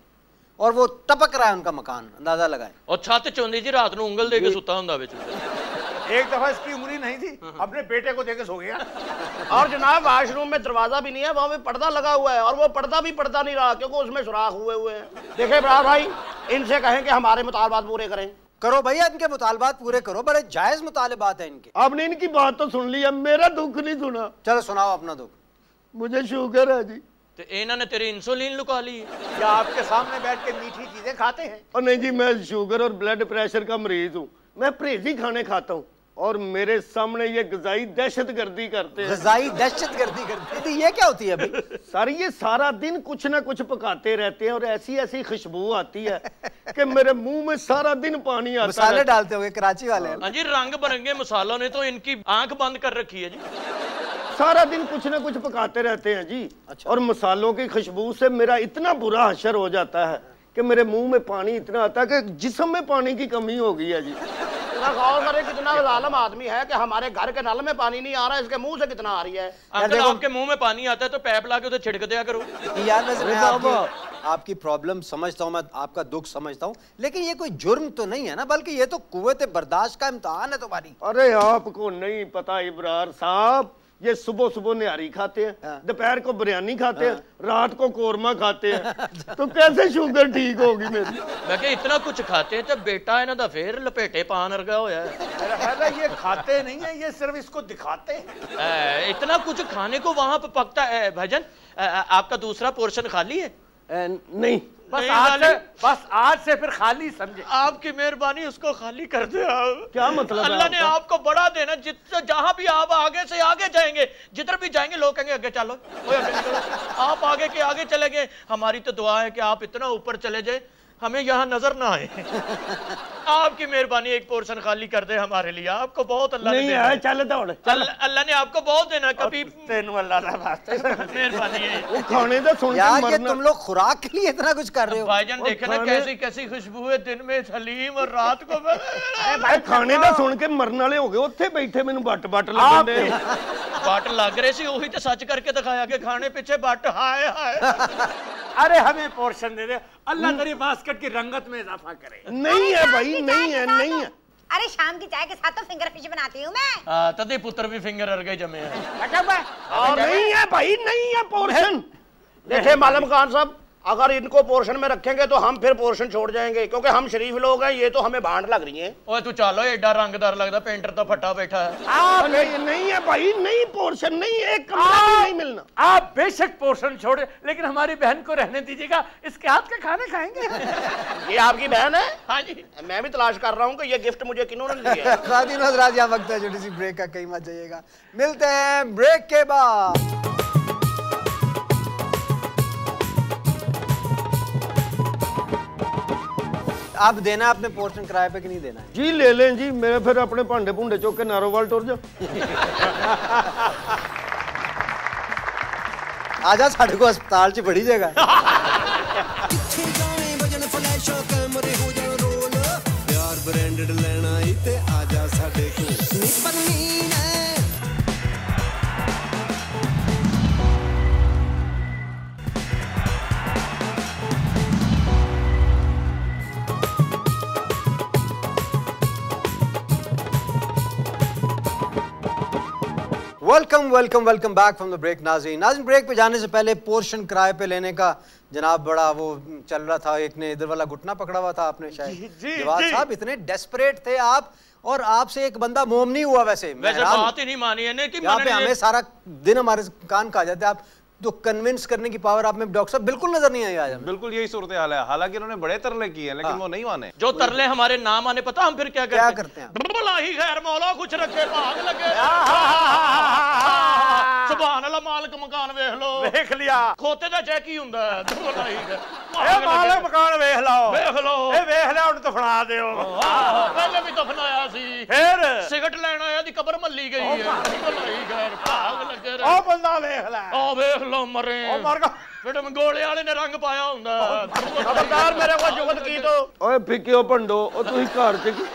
और वो टपक रहा है उनका मकान, अंदाजा लगाएं। और छत चौंदी जी रात ਨੂੰ ਉਂਗਲ ਦੇ ਕੇ ਸੁੱਤਾ ਹੁੰਦਾ ਵਿੱਚ। एक दफा इसकी उम्र ही नहीं थी, अपने बेटे को देके सो गया। और जनाब वाशरूम में दरवाजा भी नहीं है, वहां पे पर्दा लगा हुआ है और वो पर्दा भी पर्दा नहीं रहा क्योंकि उसमें सुराख हुए हैं। देखे बड़ा भाई, इनसे कहें कि हमारे मुतालबात पूरे करें। करो भैया, इनके मुतालबात पूरे करो, बड़े जायज मुतालबात है इनके। आपने इनकी बात तो सुन ली, अब मेरा दुख नहीं सुना। चलो सुनाओ अपना दुख। मुझे शुगर है जी। तो इन्होंने तेरी इंसुलिन लुका ली। या आपके सामने बैठ के मीठी चीजें खाते हैं? और नहीं जी, मैं शुगर और ब्लड प्रेशर का मरीज हूँ, मैं परहेजी खाने खाता हूँ और मेरे सामने ये ग़िज़ाई दहशतगर्दी करते हैं। ग़िज़ाई दहशतगर्दी करते हैं? तो ये क्या होती है अभी? सर, ये सारा दिन कुछ ना कुछ पकाते रहते हैं और ऐसी ऐसी खुशबू आती है कि मेरे मुंह में सारा दिन पानी आता है। मसाले डालते होंगे कराची वाले। हाँ जी, रंग बिरंगे मसालों ने तो इनकी आंख बंद कर रखी है जी। सारा दिन कुछ ना कुछ पकाते रहते हैं जी। अच्छा। और मसालों की खुशबू से मेरा इतना बुरा हशर हो जाता है कि मेरे मुंह में पानी इतना आता है कि जिस्म में पानी की कमी हो गई है जी। गौर करें कितना ज़ालिम आदमी है कि हमारे घर के नल में पानी नहीं आ रहा है, इसके मुंह से कितना आ रही है। अंकल, आपके मुंह में पानी आता है तो पैप ला के उसे छिड़क दिया करो। यार मैं आपकी प्रॉब्लम समझता हूँ, मैं आपका दुख समझता हूँ, लेकिन ये कोई जुर्म तो नहीं है ना, बल्कि ये तो कुव्वत बर्दाश्त का इम्तिहान है तुम्हारी। अरे आपको नहीं पता इब्रार साहब, ये सुबह सुबह निहारी खाते हैं, दोपहर को बिरयानी खाते हैं, रात को कोरमा खाते हैं, तो कैसे शुगर ठीक होगी मेरी? मैं क्या इतना कुछ खाते हैं तो बेटा इन्हों दा फिर लपेटे पान अर्गा होया है। ये खाते नहीं है, ये सिर्फ इसको दिखाते हैं। इतना कुछ खाने को वहां पे पकता है। भाईजान, आपका दूसरा पोर्शन खाली है? नहीं, बस आज से फिर खाली समझे। आपकी मेहरबानी उसको खाली कर दे। क्या मतलब? अल्लाह ने आपको बड़ा देना, जहां भी आप आगे से आगे जाएंगे, जिधर भी जाएंगे लोग कहेंगे आगे चलो, आगे निकलो। आप आगे के आगे चले गए। हमारी तो दुआ है कि आप इतना ऊपर चले जाए हमें यहाँ नजर ना आए। आपकी मेहरबानी, एक पोर्शन खाली कर दे हमारे लिए। आपको बहुत अल्लाह ने देना है। अल्लाह ने आपको बहुत देना, कभी मेहरबानी है। वो खाने तो सुन यार, ये तुम लोग खुराक के लिए इतना कुछ कर रहे हो। भाईजान देखे ना कैसी कैसी खुशबू है, दिन में हलीम और रात को भाई खाने तो सुन के मरने वाले हो गए। उत्थे बैठे मैंने बट बट लगदे, बट लग रहे सी, वही तो सच करके दिखाया कि खाने पीछे बट। हाय हाय। अरे हमें पोर्शन दे दे, अल्लाह तेरी बास्केट की रंगत में इजाफा करे। नहीं है भाई, नहीं है, नहीं है। अरे शाम की चाय के साथ तो फिंगर फिश बनाती हूँ मैं। तदे पुत्र भी फिंगर अर्गे जमे हैं। और नहीं है भाई, नहीं है पोर्शन। देखे मालूम खान साहब, अगर इनको पोर्शन में रखेंगे तो हम फिर पोर्शन छोड़ जाएंगे, क्योंकि हम शरीफ लोग हैं, ये तो हमें भांड लग रही हैं। ओए तू चलो, एडा रंगदार लगता, पेंटर तो फटा बैठा है। नहीं है भाई, नहीं पोर्शन नहीं, एक कमरा भी नहीं मिलना। आप बेशक पोर्शन छोड़े, लेकिन हमारी बहन को रहने दीजिएगा, इसके हाथ के खाने खाएंगे। ये आपकी बहन है? हाँ जी। मैं भी तलाश कर रहा हूँ कि ये गिफ्ट मुझे किन्होंने दिया है। खादिन हज़रात, यहाँ वक्त है छोटी सी ब्रेक का, कहीं मत जाइएगा। मिलते हैं ब्रेक के बाद। आप देना अपने पोर्शन किराए पे कि नहीं देना है? जी ले लें जी, मेरे फिर अपने भांडे भूंडे चौक के नारोवाल टुर जाओ। आजा साढ़े को अस्पताल च बड़ी जगह। ब्रांडेड लेना ही ते आजा साढ़े को। Welcome welcome welcome back from the break. नाज़रीन, ब्रेक पे जाने से पहले पोर्शन किराए पे लेने का जनाब बड़ा वो चल रहा था। एक ने इधर वाला घुटना पकड़ा हुआ था आपने शायद। जवाब साहब, इतने डेस्परेट थे आप, और आपसे एक बंदा मोम नहीं हुआ। वैसे बात ही नहीं मानी है कि यहाँ पे हमें सारा दिन हमारे कान खा जाते। आप तो कन्विंस करने की पावर आप में डॉक्टर साहब बिल्कुल नजर नहीं आई आज हमें। बिल्कुल यही सूरत हाल है। हालांकि उन्होंने बड़े तरले किए हैं, लेकिन वो नहीं माने। जो तरले हमारे ना माने, पता हम फिर क्या करते हैं? भला ही खैर मौला कुछ रखे, भाग लगे। सुभान अल्लाह, मालिक मकान वेख लो। देख लिया खोते दा चेक ही हुंदा है। भला ही ए मालिक मकान वेख लो, वेख लो। ए वेख ले हुन दफना दियो। पहले भी दफनाया सी, फिर सिगट लेन आया दी कब्र मल्ली गई है। भला ही खैर भाग लगे। ओ बंदा वेख ले, ओ वेख लो मरे। ओ मर गया बेटे मंगोले वाले ने रंग पाया हुंदा। खबरदार मेरे को जुगत की तो। ओए फिक्कियो भंडो, ओ तुसी घर च की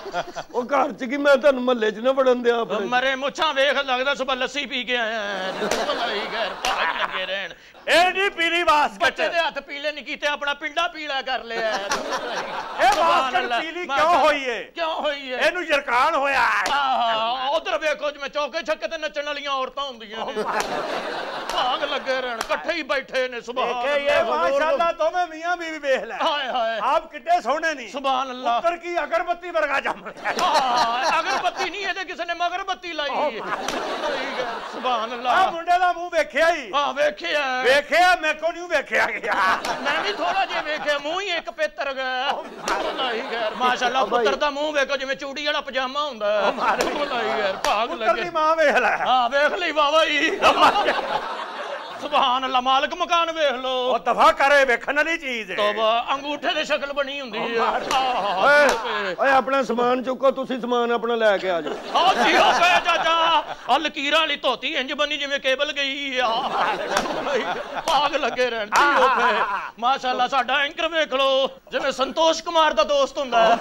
ओ घर च की मैं तन्नू महल्ले च ना वड़न दिया अपने। मरे मुछां वेख लगदा सुबह लस्सी पी के आया है। भला ही खैर भाग लगे रहन। ए नी पीली बास्कट, बच्चे दे हाथ पीले नहीं कीते, अपना पिंडा पीला कर लिया। ए बास्कट पीली क्यों होई है? क्यों होई है? एनू जरकान होया है। उधर वेखो जिवें चौके छक्के ते नचण वालियां औरतां हुंदियां ने। भाग लगे रहन, इकट्ठे ही बैठे ने। सुभान अल्लाह, ये माशाअल्लाह तुम्हें मियां बीवी वेख ले। हाय हाय, आप कितने सोहने नहीं। सुभान अल्लाह। ऊपर की अगरबत्ती वर्गा जम रहा है। अगरबत्ती नहीं है ते किसी ने मगरबत्ती लाई है। सुभान अल्लाह। आ मुंडे दा मुंह वेखिया ही? हां वेखिया, वेखिया मैं को नहीं वेखिया गया। मैं भी थोड़ा जिहा वेखिया, मुंह ही एक पेतर गया। नहीं खैर माशाअल्लाह, पुत्र दा मुंह वेखो जिवें चूड़ी वाला पजामा हुंदा है। नहीं खैर भाग लगे। पुत्र दी मां वेख ले। हां वेख लई बाबा जी। सुभान अल्लाह, मालिक मकान वेख लो। ओ दफा करे, वेखण वाली चीज है। तौबा, अंगूठे दी शक्ल बनी हुंदी है। ओए अपना सामान चुको, तुसी सामान अपना लेके आ जाओ। हां जी हो गया चाचा। आ लकीरां वाली धोती इंज बनी जिवें केबल गई आ। भाग लगे रहन जी हो गए। माशाअल्लाह, साडा एंकर वेख लो जिवें संतोष कुमार दा दोस्त हुंदा है।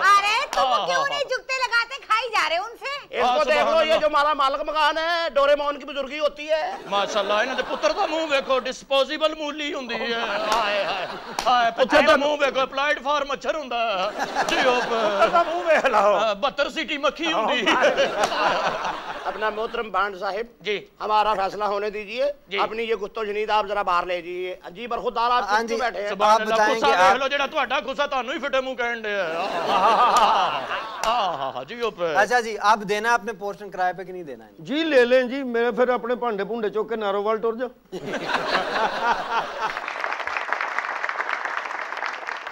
अरे तुम क्यों नहीं जुगते लगाते, खाई जा रहे हो उनसे? इसको देख लो, ये जो हमारा मालिक मकान है, डोरेमोन की बुजुर्गी होती है। माशाअल्लाह, इन्हां दे पुत्र दा मुंह वेखो, डिस्पोजेबल मूली हुंदी है। हाय हाय हाय, पुत्र दा मुंह वेखो, अप्लाइड फॉर मच्छर हुंदा जी। ओ पुत्र दा मुंह वेख लो, 72 सीटी मक्खी हुंदी है। अपना मोहतरम बांड साहिब जी, हमारा फैसला होने दीजिए। अपनी ये गुस्तो जनीद आप जरा बाहर ले जाइए। अजीब और खुदार आप क्यों बैठे हैं? सुभान अल्लाह, गुस्सा देख लो जेड़ा ਤੁਹਾਡਾ गुस्सा ਤੁਹਾਨੂੰ ही फिटे मुंह कहन दे। हां जी ओ पे। अच्छा जी, आप देना अपने पोर्शन किराए पे कि नहीं देना है? जी ले लें जी, मेरे फिर अपने भांडे भुंडे चुक के नारोवाल टुर जाओ।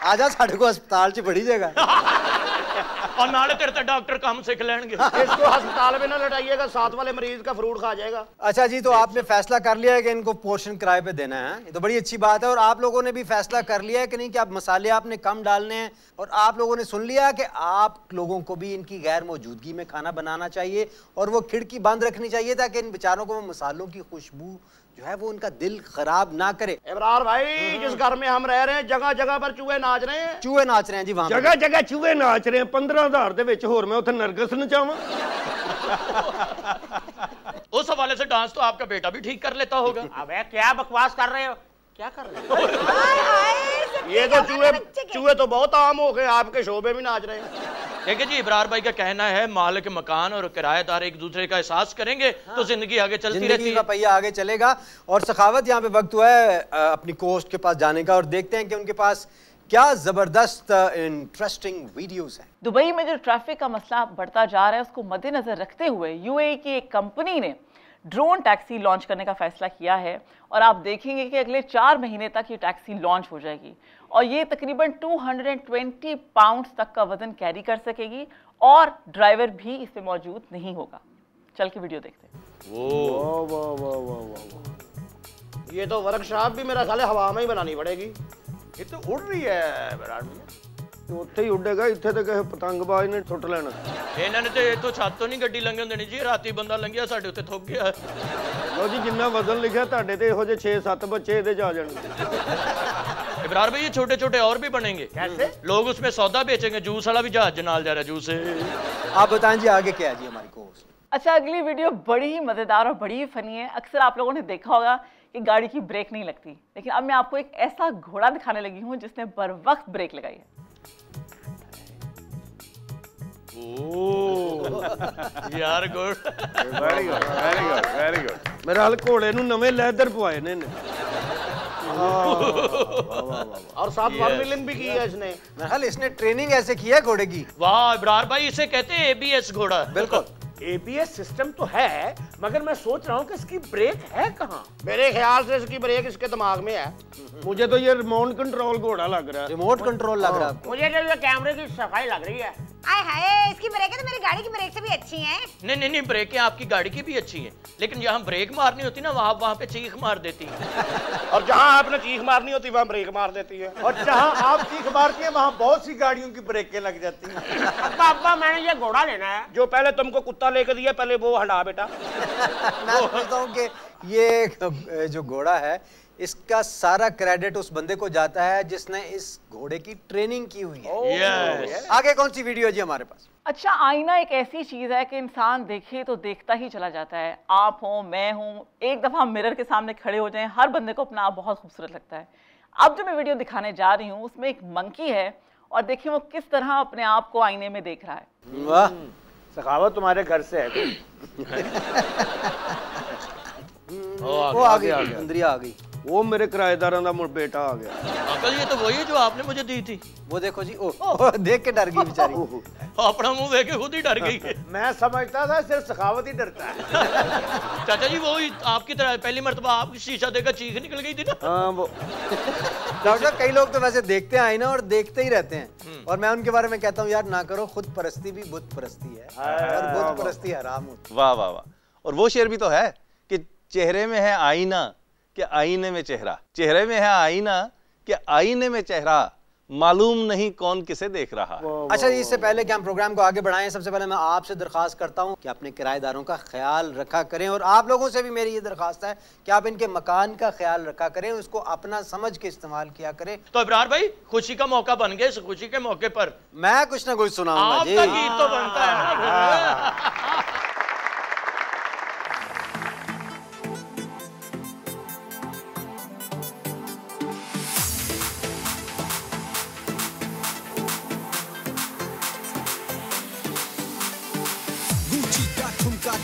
आजा साढ़े को अस्पताल च बड़ी जगह। और नाले तेरे ते डॉक्टर काम सीख लेंगे। इसको अस्पताल में ना लटाइएगा, साथ वाले मरीज का फ्रूट खा जाएगा। अच्छा जी, तो आपने फैसला कर लिया है कि इनको पोर्शन किराए पे देना है, ये तो बड़ी अच्छी बात है। और आप लोगों ने भी फैसला कर लिया है कि नहीं कि आप मसाले आपने कम डालने हैं, और आप लोगों ने सुन लिया कि आप लोगों को भी इनकी गैर मौजूदगी में खाना बनाना चाहिए और वो खिड़की बंद रखनी चाहिए ताकि इन बेचारों को वो मसालों की खुशबू जो है वो उनका दिल खराब ना करे। इमरान भाई, जिस घर में हम रह रहे हैं जगह जगह पर चूहे नाच रहे हैं। चूहे नाच रहे हैं जी वहां, जगह जगह चूहे नाच रहे हैं। 15,000 दे विच होर मैं उथे नरगस नचावां। उस हवाले से डांस तो आपका बेटा भी ठीक कर लेता होगा। अबे क्या बकवास कर रहे हो, क्या कर रहे हो? ये तो चूहे तो बहुत आम हो गए, आपके शोबे भी नाच रहे हैं। देखिए जी, इब्रार भाई का कहना है मालिक मकान और किराएदार एक दूसरे का एहसास करेंगे तो जिंदगी आगे चलती रहती है, का पहिया आगे चलेगा। और सखावत यहाँ पे वक्त हुआ है अपनी कोस्ट के पास जाने का, और देखते हैं कि उनके पास क्या जबरदस्त इंटरेस्टिंग वीडियोस हैं। दुबई में जो ट्रैफिक का मसला बढ़ता जा रहा है उसको मद्देनजर रखते हुए यूएई की एक कंपनी ने ड्रोन टैक्सी लॉन्च करने का फैसला किया है, और आप देखेंगे कि अगले 4 महीने तक ये टैक्सी लॉन्च हो जाएगी और ये तकरीबन 220 पाउंड तक का वजन कैरी कर सकेगी और ड्राइवर भी इसमें मौजूद नहीं होगा। चल के वीडियो देखते हैं। ये तो वर्कशॉप भी मेरा ख्याल है हवा में ही बनानी पड़ेगी। ये तो उड़ रही है विराट भैया, तो उत्थे ही उड़ेगा, इत्थे ते किसी पतंगबाज ने छुट लेना। ਇਹਨਾਂ ਨੇ ਤੇ ਇਥੋਂ ਛੱਤ ਤੋਂ ਨਹੀਂ ਗੱਡੀ ਲੰਘਣ ਦੇਣੀ ਜੀ, ਰਾਤੀ ਬੰਦਾ ਲੰਘਿਆ ਸਾਡੇ ਉੱਤੇ ਥੁੱਕ ਗਿਆ। ਲੋ ਜੀ, ਜਿੰਨਾ ਵਜ਼ਨ ਲਿਖਿਆ ਤੁਹਾਡੇ ਤੇ ਇਹੋ ਜਿਹੇ 6-7 ਬੱਚੇ ਇਹਦੇ ਚ ਆ ਜਾਣਗੇ। इब्रार भाई, ये छोटे छोटे और भी बनेंगे। कैसे? लोग उसमें सौदा बेचेंगे, जूस वाला भी जहाज नाल जा रहा है, जूस। आप बताएं जी आगे क्या है जी हमारी कोर्स। अच्छा, अगली वीडियो बड़ी ही मजेदार और बड़ी ही फनी है। अक्सर आप लोगों ने देखा होगा कि गाड़ी की ब्रेक नहीं लगती, लेकिन अब मैं आपको एक ऐसा घोड़ा दिखाने लगी हूँ जिसने बर वक्त ब्रेक लगाई है। यार good, very good, very good, very good. मेरे हाल घोड़े नूं नवे लैदर पवाए ने। और साथ फॉर्मिलिंग भी की है इसने। मेरे ख्याल इसने ट्रेनिंग ऐसे की है घोड़े की। वाह इब्रार भाई, इसे कहते हैं एबीएस घोड़ा। बिल्कुल। ABS सिस्टम तो है, मगर मैं सोच रहा हूँ कि इसकी ब्रेक है कहाँ। मेरे ख्याल से इसकी ब्रेक इसके दिमाग में है। मुझे तो ये रिमोट कंट्रोल घोड़ा लग रहा है। रिमोट कंट्रोल लग रहा है? मुझे तो ये कैमरे की सफाई लग रही है। आय हाय, इसकी ब्रेकें तो मेरी गाड़ी की ब्रेक से भी अच्छी हैं। नहीं, ब्रेकें आपकी गाड़ी की भी अच्छी हैं, लेकिन जहाँ ब्रेक मारनी होती ना वहाँ पे चीख मार देती है। और जहाँ आपने चीख मारनी होती वहाँ ब्रेक मार देती है। और जहाँ आप चीख मारती है वहाँ बहुत सी गाड़ियों की ब्रेकें लग जाती हैं। पापा मैंने ये घोड़ा लेना है। जो पहले तुमको कुत्ता लेकर दिया, पहले वो हटा बेटा। मैं समझता हूँ कि ये जो घोड़ा है इसका सारा क्रेडिट उस बंदे को जाता है जिसने इस घोड़े की ट्रेनिंग की हुई है। Yes. आगे कौन सी वीडियो है जी हमारे पास? अच्छा, आईना एक ऐसी चीज है कि इंसान देखे तो देखता ही चला जाता है। आप हो, मैं हूँ, एक दफा मिरर के सामने खड़े हो जाएं, हर बंदे को अपना आप बहुत खूबसूरत लगता है। अब जो मैं वीडियो दिखाने जा रही हूँ उसमें एक मंकी है और देखिए वो किस तरह अपने आप को आईने में देख रहा है। वाह, सखावत तुम्हारे घर से है। वो आ गई, इंद्रिया आ गई। वो मेरे किराएदारों का बेटा आ गया। अंकल ये तो वही है जो आपने मुझे दी थी। वो देखो जी, ओ देख के डर गई बेचारी। अपना मुंह देख के खुद ही डर गई। मैं समझता था सिर्फ सखावत ही डरता है। चाचा जी वो ही आपकी तरह पहली मर्तबा आपकी शीशा देखकर चीख निकल गई थी ना। हाँ वो डॉक्टर साहब, कई लोग तो वैसे देखते हैं आईना और देखते ही रहते हैं, और मैं उनके बारे में कहता हूँ यार ना करो, खुद परस्ती भी बुत परस्ती है और बुत परस्ती हराम होती है। वाह वाह वाह। और वो शेर भी तो है कि चेहरे में है आईना कि आईने में चेहरा, चेहरे में है आईना कि आईने में चेहरा, मालूम नहीं कौन किसे देख रहा। अच्छा जी, इससे पहले कि हम प्रोग्राम को आगे बढ़ाएं, सबसे पहले मैं आपसे दरखास्त करता हूं कि अपने किराएदारों का ख्याल रखा करें, और आप लोगों से भी मेरी ये दरखास्त है कि आप इनके मकान का ख्याल रखा करें, उसको अपना समझ के इस्तेमाल किया करें। तो इब्रार भाई, खुशी का मौका बन गया। इस खुशी के मौके पर मैं कुछ ना कुछ सुनाऊंगा जी। आपका गीत तो बनता है ना।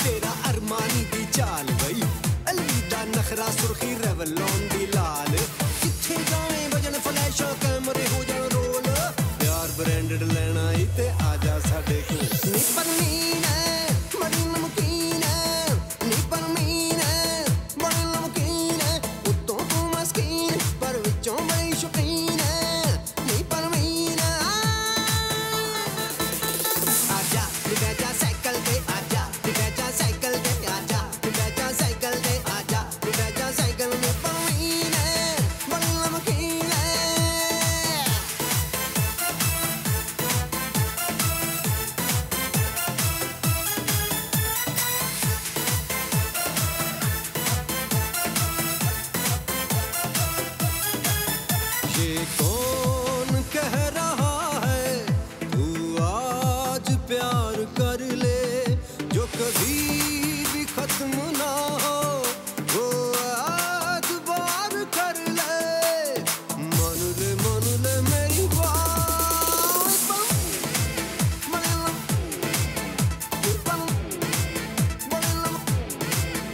तेरा अरमानी दी चाल बई, अलविदा नखरा सुर्खी रेवलोन दी लाल, किथे जाए बजन फ्लैश कैमरे हो जाए रोल, प्यार ब्रांडेड लेना ही ते आजा साडे कोल। नी परमीन है बड़ी नमकीन है, नी परमीन है बड़ी नमकीन है, उत्तों तू मस्कीन पर विचों बड़ी शौकीन है, नी परमीन है। आजा निकल साइकिल पे, आजा साइकिल दे, आजा निकल साइकिल दे, आजा निकल साइकिल में परवीन है बड़ी नमकीन है। ये कौन कह रहा है तू आज प्यार कर ले, जो कभी भी खत्म ना हो वो आज बार कर ले, मान ले मेरी बात।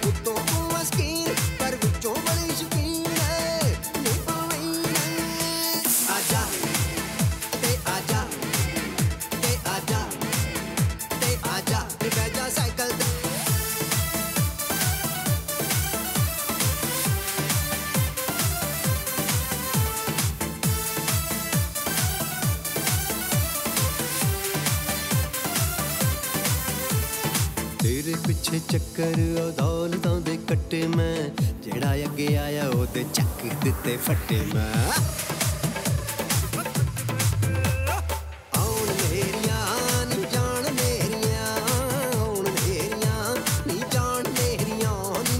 तो तू मस्कीन पर विचों बड़ी शौकीन है, नी परवीन है। आजा ते आजा ते आजा ते आजा निकल साइकिल दे। तेरे पिछे चक्कर दौलतां दे कट्टे मैं, जेड़ा अगे आया ओदे चक दिते फट्टे मैं। आउण मेरियां नी जान मेरियां, आउण मेरियां नी जान मेरियां, नी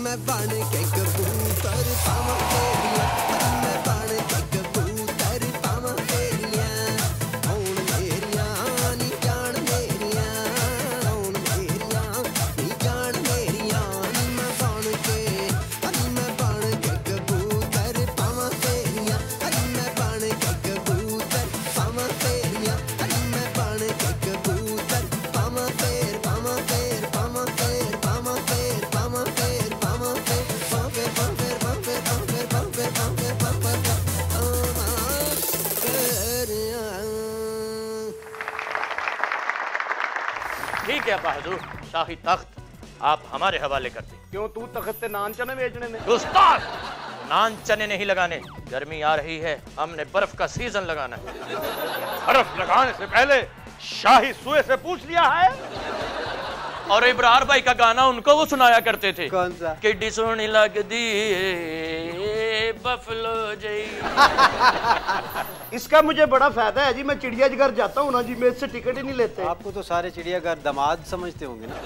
मैं बन के कबूतर पावां तेरियां, मैं बन के कबूतर पावां तेरियां। आउण मेरियां नी जान मेरियां, आउण मेरियां नी जान मेरियां, नी मैं बन के कबूतर पावां तेरियां, मैं बन के कबूतर पावां तेरियां, मैं बन के कबूतर पावां तेर पावां तेर पावां तेर पावां तेर पावां तेर पावां तेर। ठीक है अब्बा हुजूर, शाही तख्त आप हमारे हवाले कर दें। क्यों तू तख्त पे नान चने बेचने में? उस्ताद, नान चने नहीं लगाने, गर्मी आ रही है, हमने बर्फ का सीजन लगाना है। बर्फ लगाने से पहले शाही सुए से पूछ लिया है? और इब्रार भाई का गाना उनको वो सुनाया करते थे। कौन सा? किड्डी सोहनी लगदी बफलो जई। इसका मुझे बड़ा फायदा है जी, मैं चिड़ियाघर जाता हूँ ना जी, मेरे से टिकट ही नहीं लेते। आपको तो सारे चिड़ियाघर दामाद समझते होंगे ना।